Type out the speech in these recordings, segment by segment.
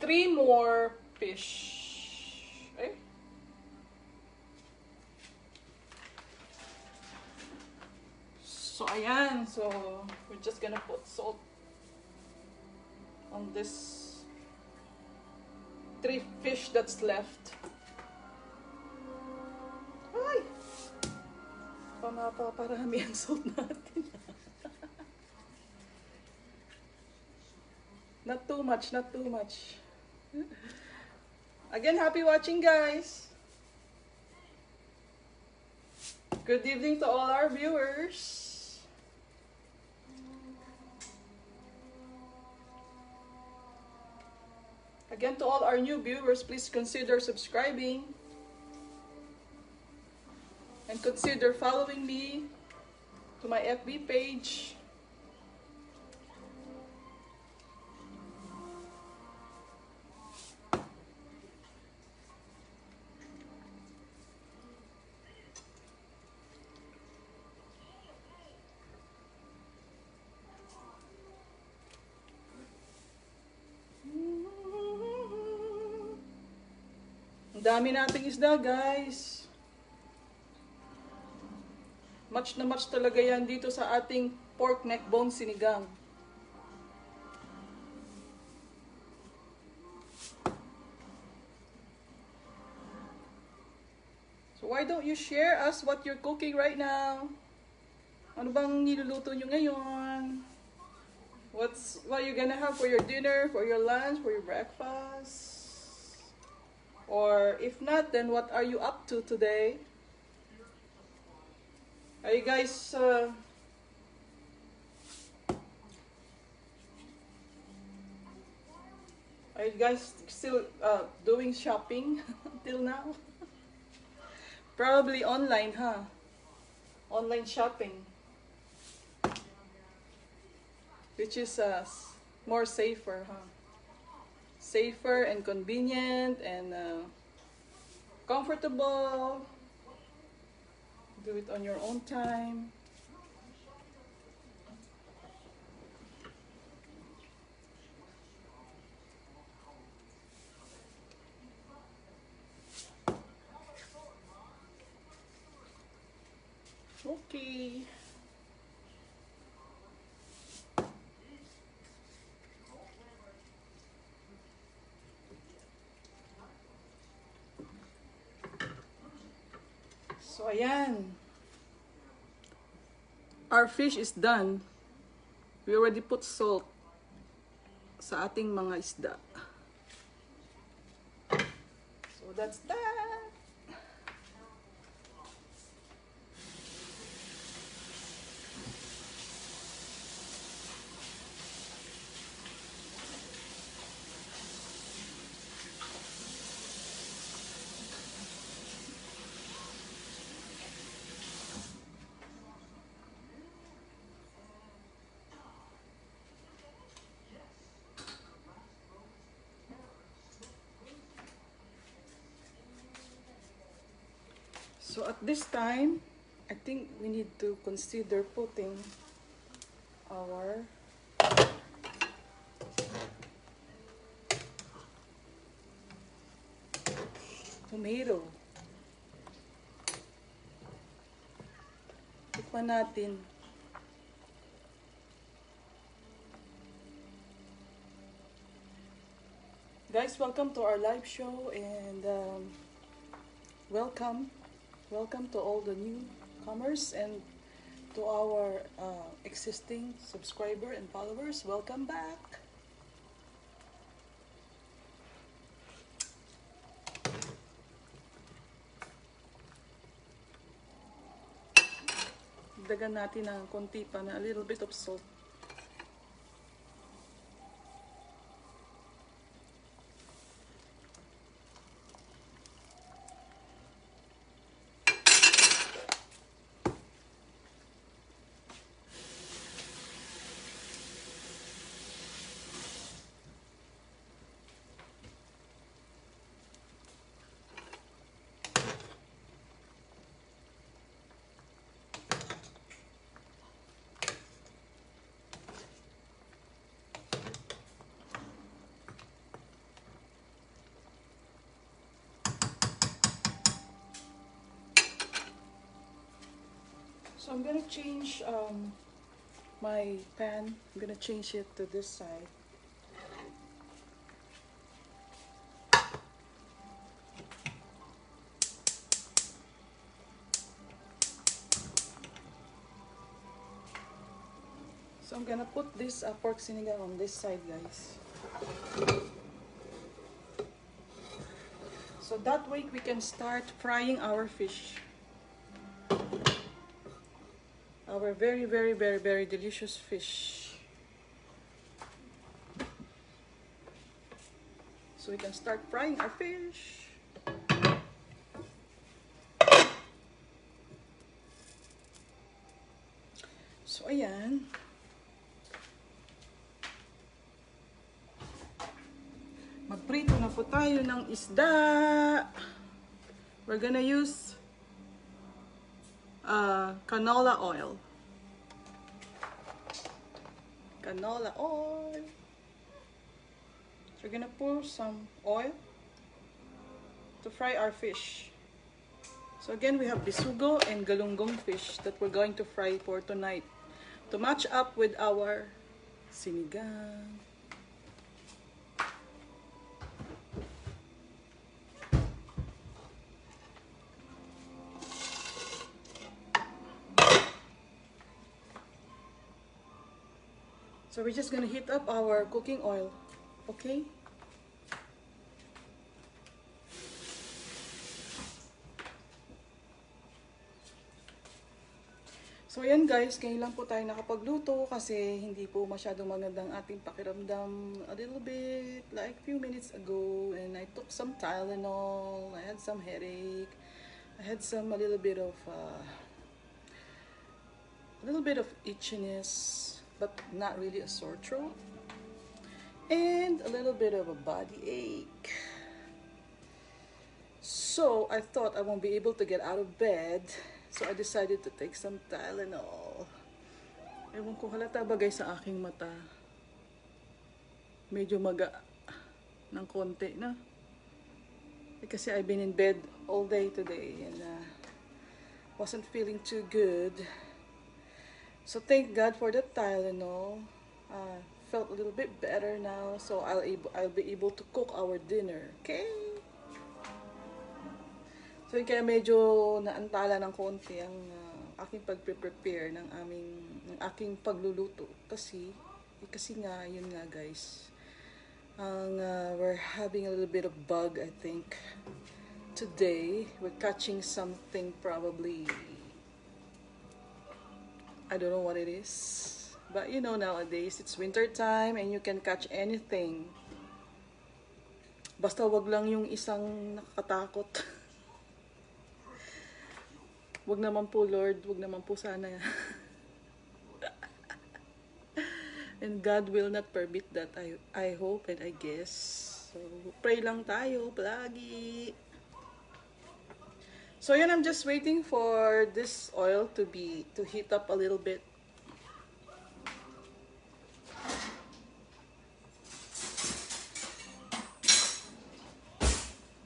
3 more fish. Eh? So, ayan. So, we're just gonna put salt on this 3 fish that's left. Ay! Pamapaparami ang salt natin. Not too much, not too much. Again, happy watching, guys. Good evening to all our viewers. Again, to all our new viewers, please consider subscribing. And consider following me to my FB page. Ang dami nating isda, guys. Much na much talaga yan dito sa ating pork neck bone sinigang. So why don't you share us what you're cooking right now? Ano bang niluluto nyo ngayon? What you gonna have for your dinner, for your lunch, for your breakfast? Or if not, then what are you up to today? Are you guys still doing shopping until now? Probably online, huh? Online shopping, which is more safer, huh? Safer and convenient and comfortable. Do it on your own time. Okay. So, ayan. Our fish is done. We already put salt sa ating mga isda. So, that's that. So at this time, I think we need to consider putting our tomato. Tikman natin. Guys, welcome to our live show and welcome to all the newcomers and to our existing subscriber and followers. Welcome back. Dagan natin ng konti pa na a little bit of salt. So I'm gonna change my pan. I'm gonna change it to this side. So I'm gonna put this pork sinigang on this side, guys. So that way we can start frying our fish. Our very, very, very, very delicious fish. So we can start frying our fish. So ayan. Magprito na po tayo ng isda. We're gonna use canola oil. Canola oil. So we're gonna pour some oil to fry our fish. So again, we have bisugo and galunggong fish that we're going to fry for tonight to match up with our sinigang. So we're just gonna heat up our cooking oil, okay? So ayan guys, ngayon lang po tayo nakapagluto kasi hindi po masyadong magandang ating pakiramdam a little bit like few minutes ago, and I took some Tylenol, I had some headache, I had a little bit of itchiness, but not really a sore throat, and a little bit of a body ache. So I thought I won't be able to get out of bed, so I decided to take some Tylenol. Ewan ko, halata ba guys sa aking mata? Medyo maga ng konti na. Kasi I've been in bed all day today and wasn't feeling too good. So thank God for the Tylenol. Felt a little bit better now, so I'll be able to cook our dinner. Okay? So kaya medyo naantala ng konti ang aking pag-prepare ng aking pagluluto kasi nga yun nga guys. We're having a little bit of bug, I think. Today, we're catching something probably. I don't know what it is. But you know, nowadays, it's winter time and you can catch anything. Basta wag lang yung isang nakakatakot. Wag naman po, Lord. Wag naman po sana. And God will not permit that, I hope and I guess. So, pray lang tayo, palagi. So, yun, I'm just waiting for this oil to heat up a little bit.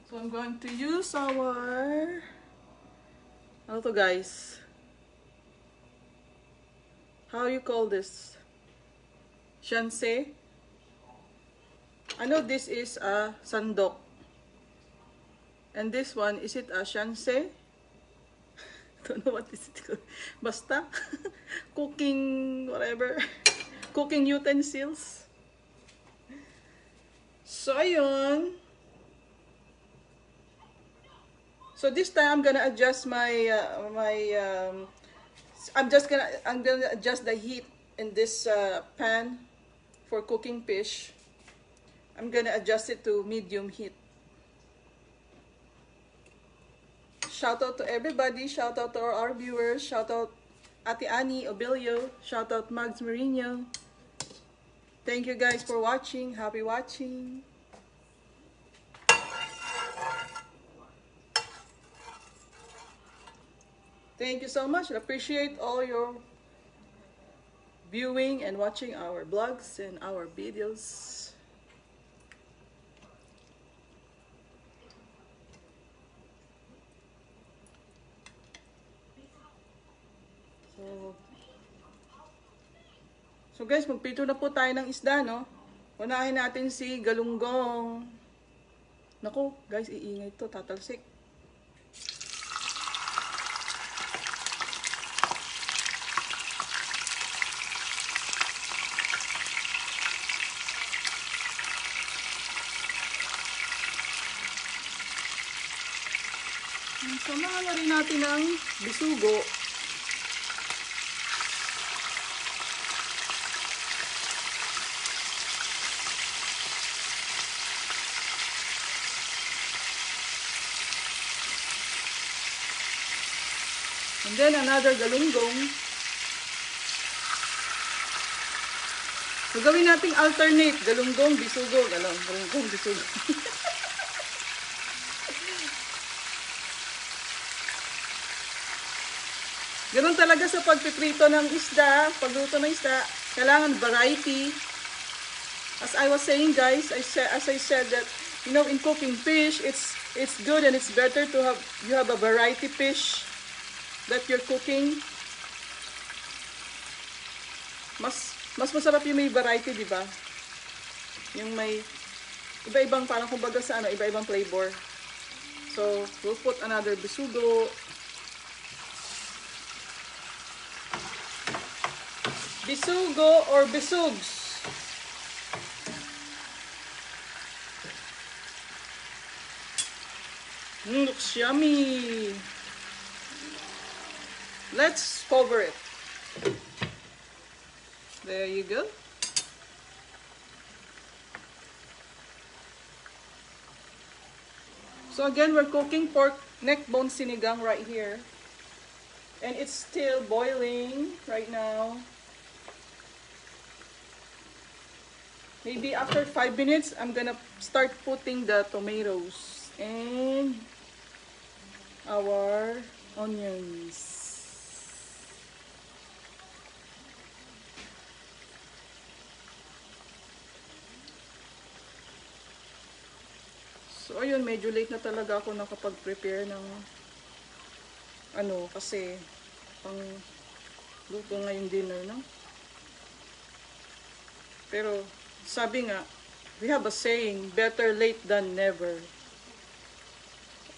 So, I'm going to use our, ano to guys? How you call this? Shanse? I know this is a sandok. And this one, is it a shanse? Don't know what is it called. Basta. Cooking, whatever. Cooking utensils. So, ayun. So, this time, I'm gonna adjust I'm gonna adjust the heat in this pan for cooking fish. I'm gonna adjust it to medium heat. Shout out to everybody. Shout out to our viewers. Shout out Ate Annie Obilio. Shout out Mags Marino. Thank you guys for watching. Happy watching. Thank you so much. I appreciate all your viewing and watching our vlogs and our videos. So So guys, magprito na po tayo ng isda, no? Unahin natin si galunggong. Naku, guys, iingay to, tatalsik. Samahan na rin natin ng bisugo. And then another galunggong. So gawin nating alternate, galunggong, bisugo, galunggong, bisugo. Ganun talaga sa pagpiprito ng isda, pagluto ng isda, kailangan variety. As I was saying guys, as I said that, you know, in cooking fish, it's good and it's better to have a variety fish that you're cooking. Mas masarap yung may variety, di ba? Yung may iba-ibang, parang kumbaga sa ano, iba-ibang flavor. So, we'll put another bisugo. Bisugo or bisugs. Looks yummy. Let's cover it. There you go. So again, we're cooking pork neck bone sinigang right here. And it's still boiling right now. Maybe after 5 minutes, I'm gonna start putting the tomatoes and our onions. So ayun, medyo late na talaga ako nakapag-prepare ng ano, kasi pang luto ngayong dinner, no? Pero sabi nga, we have a saying, better late than never.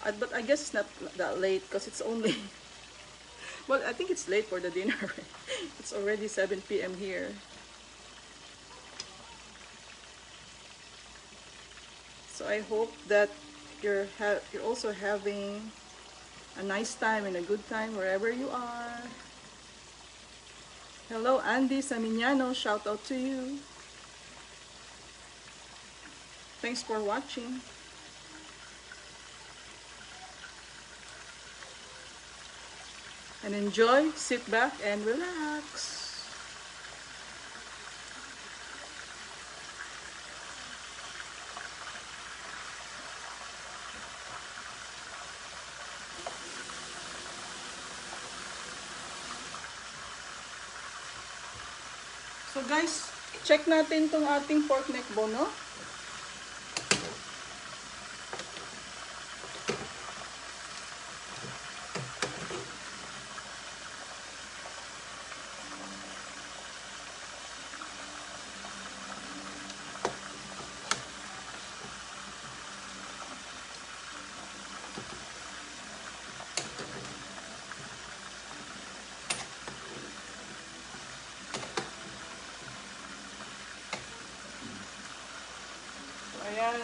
But I guess it's not that late because it's only well, I think it's late for the dinner. It's already 7 p.m. here. So I hope that you're also having a nice time and a good time wherever you are. Hello, Andy Saminiano. Shout out to you. Thanks for watching. And enjoy, sit back and relax. So guys, check natin tong ating pork neck bone, no? Ayan.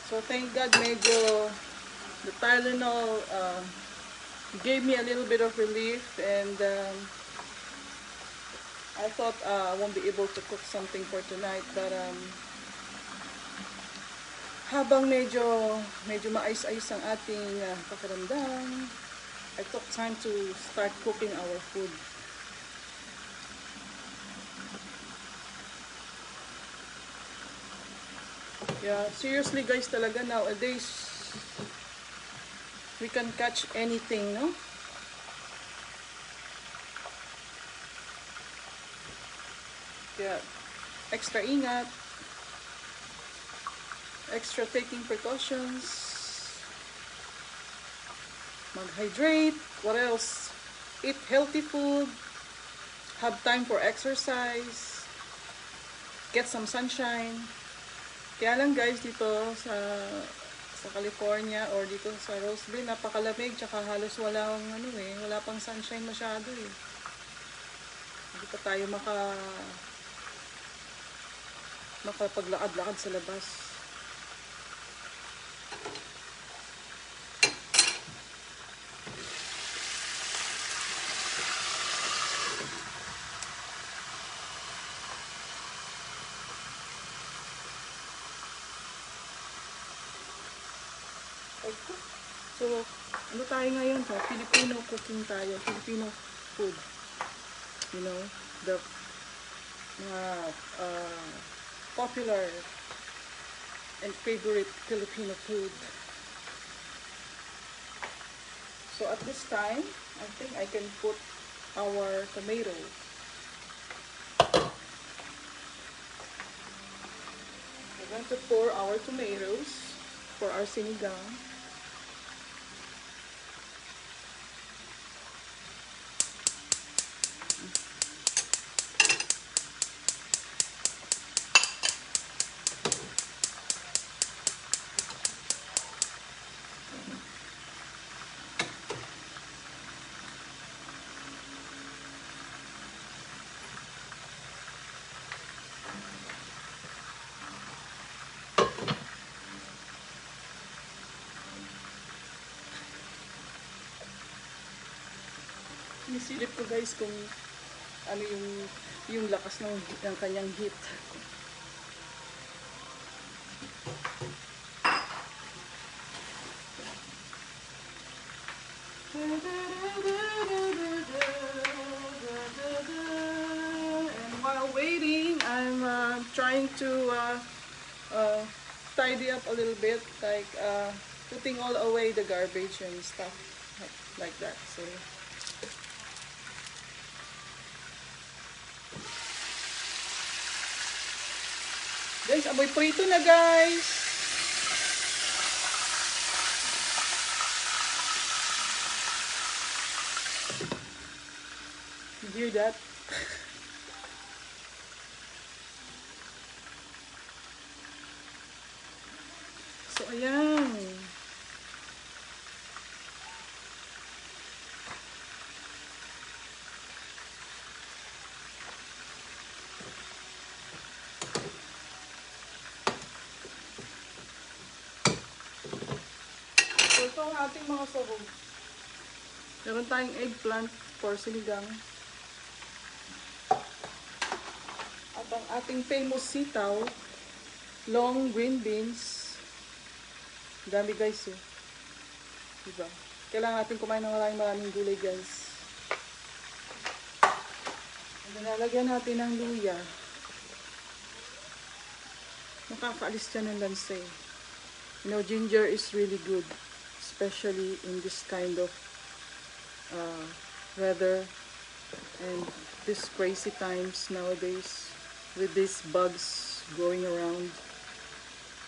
So thank God medyo the Tylenol gave me a little bit of relief, and I thought I won't be able to cook something for tonight, but habang medyo maayos-ayos ang ating pakiramdam, I took time to start cooking our food. Yeah, seriously guys, talaga nowadays we can catch anything, no? Yeah, extra ingat, extra taking precautions, mag-hydrate, what else? Eat healthy food, have time for exercise, get some sunshine. Kaya lang guys, dito sa California or dito sa Roseville, napakalamig, tsaka halos wala pang sunshine masyado eh. Hindi pa tayo makapaglakad-lakad sa labas. So, ano tayo ngayon? Filipino cooking tayo. Filipino food. You know, the popular and favorite Filipino food. So at this time, I think I can put our tomatoes. We're going to pour our tomatoes for our sinigang. Sinisilip ko guys kung ano yung lakas ng kanyang heat. And while waiting, I'm trying to tidy up a little bit, like putting all away the garbage and stuff like that. So guys, amoy prito na guys. You hear that? So ayan. So ito ang ating mga sahog. Meron tayong eggplant for sinigang. At ang ating famous sitaw, long green beans. Dami guys eh. Diba? Kailangan natin kumain ng maraming gulay guys. Nilalagyan natin ng luya. Nakakaalis siya ng lansa eh. You know, ginger is really good. Especially in this kind of weather and these crazy times nowadays with these bugs going around.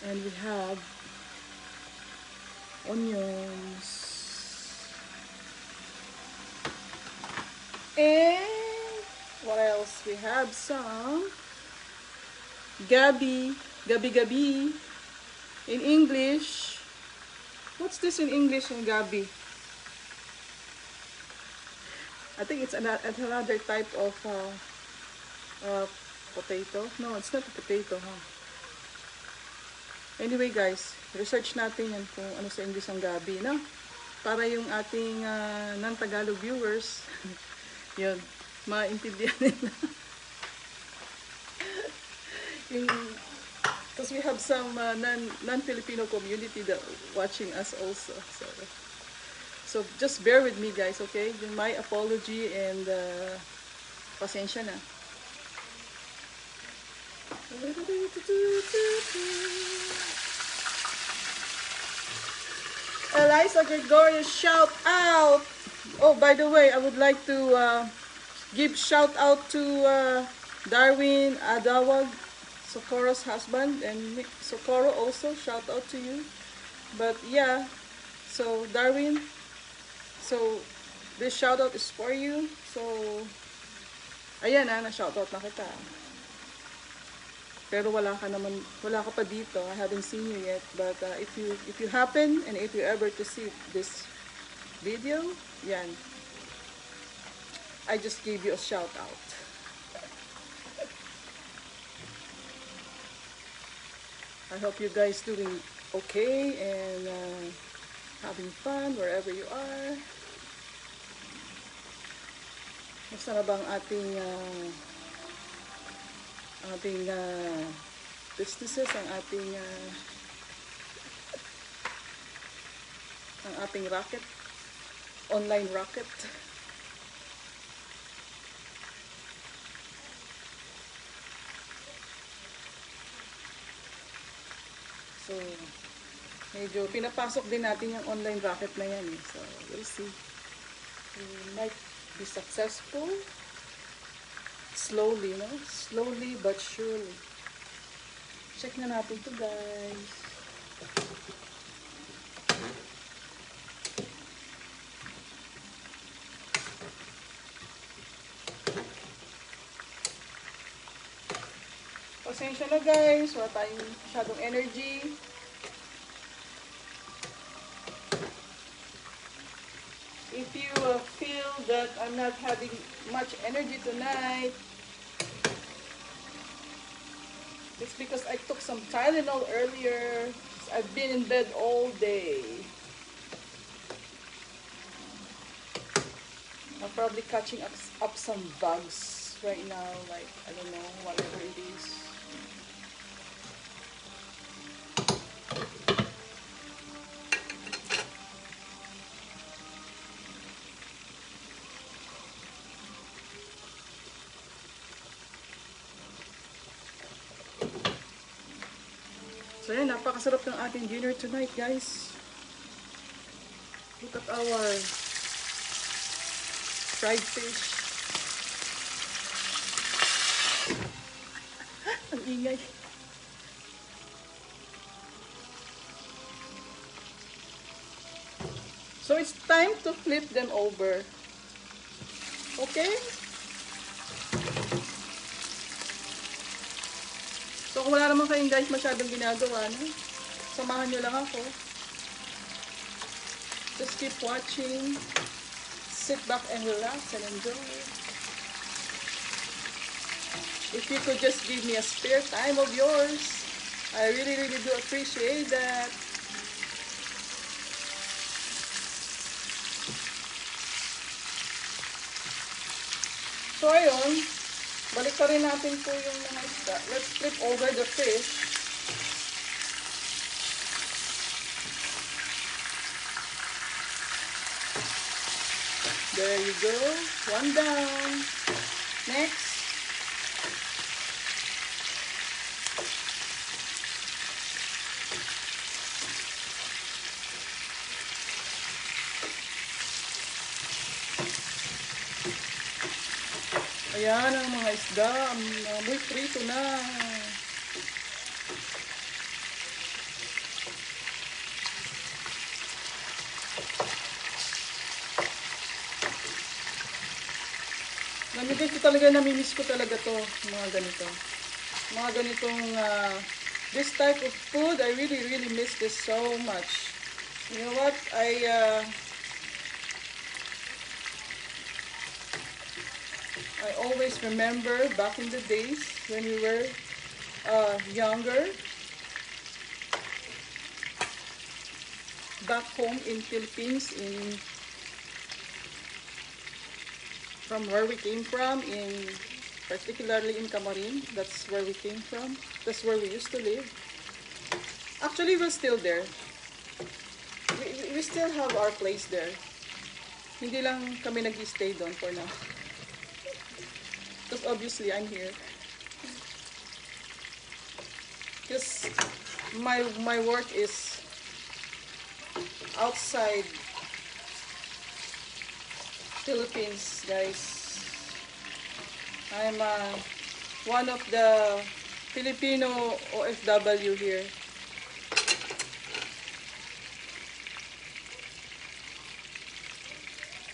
And we have onions and what else? We have some gabi in English. What's this in English in gabi? I think it's another type of potato. No, it's not a potato, huh? Anyway guys, research natin yan kung ano sa English ang gabi, no? Para yung ating non-Tagalog viewers, yun, maintindihan nila. Because we have some non-Filipino community that watching us also. So just bear with me guys, okay? My apology and pasensya na. Eliza Gregorio, shout out! Oh, by the way, I would like to give shout out to Darwin Adawag, Socorro's husband, and Socorro also, shout out to you. But yeah, so Darwin, so this shout out is for you. So Ayan na-shoutout na kita. Pero wala ka pa dito. I haven't seen you yet. But if you happen and if you ever to see this video, yan. I just gave you a shout out. I hope you guys doing okay and having fun wherever you are. Basta na bang ating businesses, ang ating racket, online racket. So, medyo pinapasok din natin yung online racket na yan. So, we'll see. We might be successful. Slowly, no? Slowly but surely. Check na natin to, guys. Pasensya na, guys. Wala tayong masyadong energy. If you feel that I'm not having much energy tonight, it's because I took some Tylenol earlier. I've been in bed all day. I'm probably catching up some bugs right now, like, I don't know, whatever it is. So yan, napakasarap ng ating dinner tonight, guys. Look at our fried fish. Ang ingay. So it's time to flip them over. Okay? So kung wala naman kayong guys masyadong ginagawa, no? Samahan nyo lang ako. Just keep watching. Sit back and relax and enjoy. If you could just give me a spare time of yours, I really, really do appreciate that. So ayun, balik pa rin natin po yung mga isda. Let's flip over the fish. There you go. One down. Next. Ayan ang mga isda. Amoy prito na. Guys, talaga namimiss ko talaga to, mga ganito. Mga ganitong, this type of food, I really, really miss this so much. You know what? I always remember back in the days when we were younger, back home in Philippines, from where we came from, particularly in Camarin. That's where we came from. That's where we used to live. Actually, we're still there. We still have our place there. Hindi lang kami nag-stay doon for now. Because obviously, I'm here. Because my work is outside Philippines, guys. I'm one of the Filipino OFW here.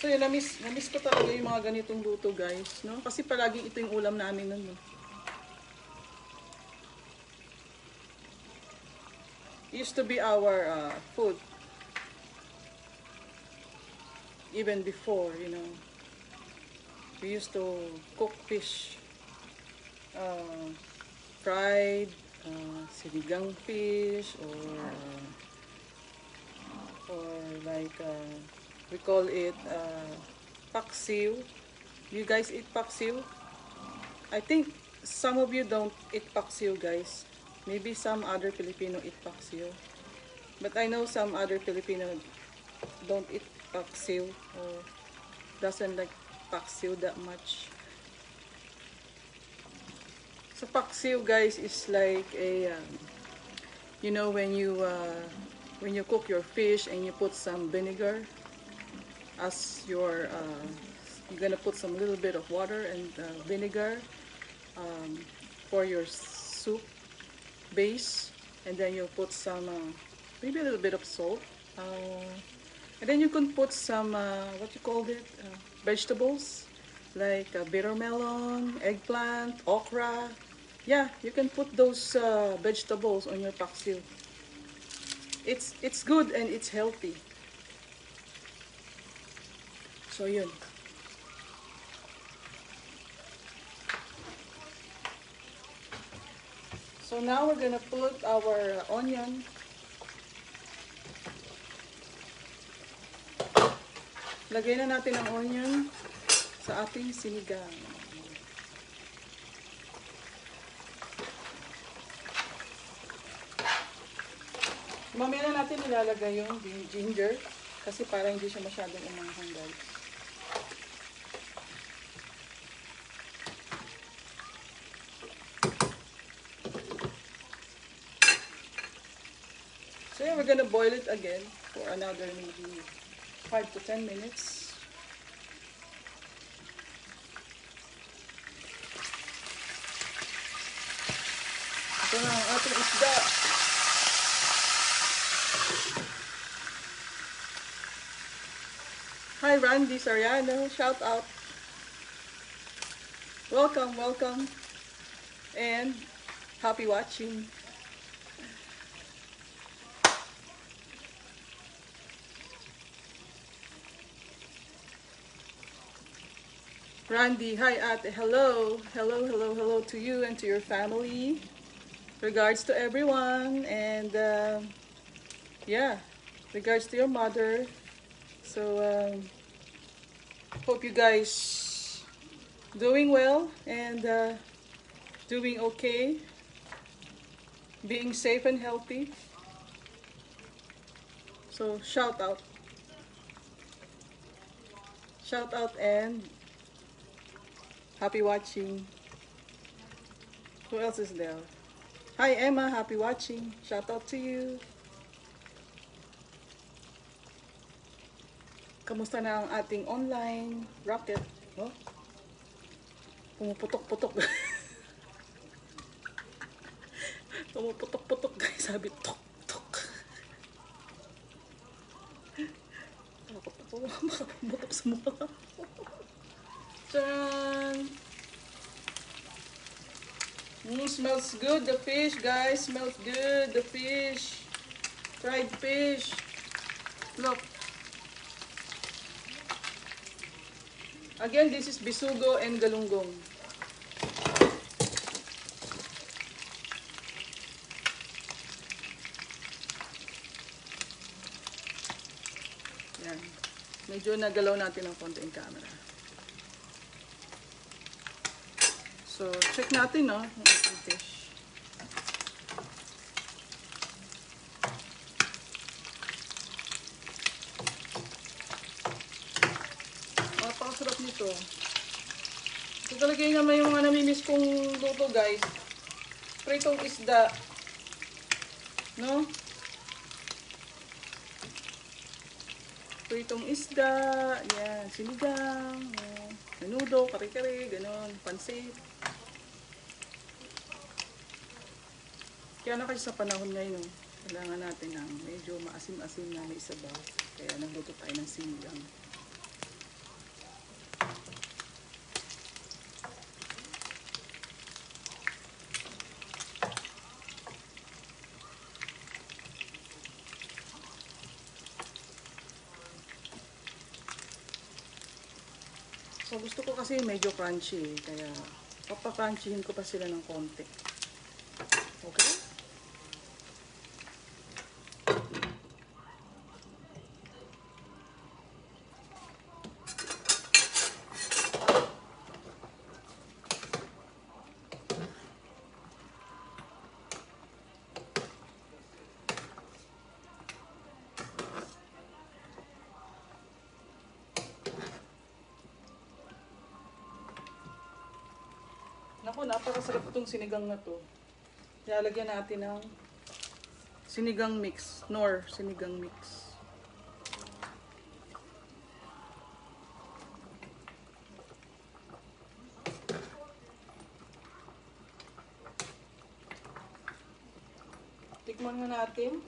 So So yun, namiss ko talaga yung mga ganitong luto guys, no? Kasi palaging ito yung ulam namin nun, no? Used to be our food. Even before, you know. We used to cook fish. Fried, sinigang fish, or like, we call it paksiw. You guys eat paksiw? I think some of you don't eat paksiw, guys. Maybe some other Filipino eat paksiw. But I know some other Filipino don't eat paksiw or doesn't like paksiw that much. So paksiw, guys, is like a you know, when you cook your fish and you put some vinegar as your you're gonna put some little bit of water and vinegar for your soup base, and then you put some maybe a little bit of salt, and then you can put some what you called it, vegetables like bitter melon, eggplant, okra. Yeah, you can put those vegetables on your paksiw. It's good and it's healthy. So yun. So now we're gonna put our onion. Lagay na natin ang onion sa ating sinigang. Mamaya na natin ilalagay yung ginger kasi para hindi siya masyadong umanghang, guys. So yeah, we're gonna boil it again for another maybe 5 to 10 minutes. Ito na ang ating isda. Hi Randy Sariano, shout out. Welcome, welcome. And happy watching. Randy, hi ate, hello. Hello, hello, hello to you and to your family. Regards to everyone, and yeah, regards to your mother. So hope you guys doing well and doing okay, being safe and healthy. So shout out and happy watching. Who else is there? Hi Emma, happy watching. Shout out to you. Kamusta na ang ating online rocket? Oh? Pumuputok-putok. Pumuputok-putok, guys. Sabi, tok-tok. Takot ako. Makapumutok sa mukha. Tcharan! Smells good, the fish, guys. Smells good, the fish. Fried fish. Look. Again, this is bisugo and galunggong. Yan. Medyo nagalaw natin ng konti yung camera. So, check natin, no, yung ating fish. Napakasarap nito. Ito talaga yung naman yung mga namimiss kong luto, guys. Pritong isda. No? Pritong isda. Yan. Sinigang. Yan. Menudo, kare-kare, ganon. Pansit. Kaya na kasi sa panahon ngayon, kailangan natin ng medyo maasim-asim na may sabaw. Kaya nagluto tayo ng sinigang. So gusto ko kasi medyo crunchy, kaya papakrunchyhin ko pa sila ng konti. Okay? Naku, napakasarap itong sinigang na to. Lalagyan natin ng sinigang mix. Nor sinigang mix. Tikman nga natin.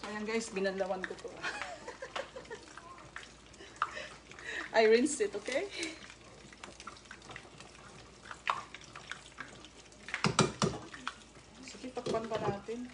Ayan guys, binanlawan ko to. I rinsed it, okay? Sige, takpan pa natin.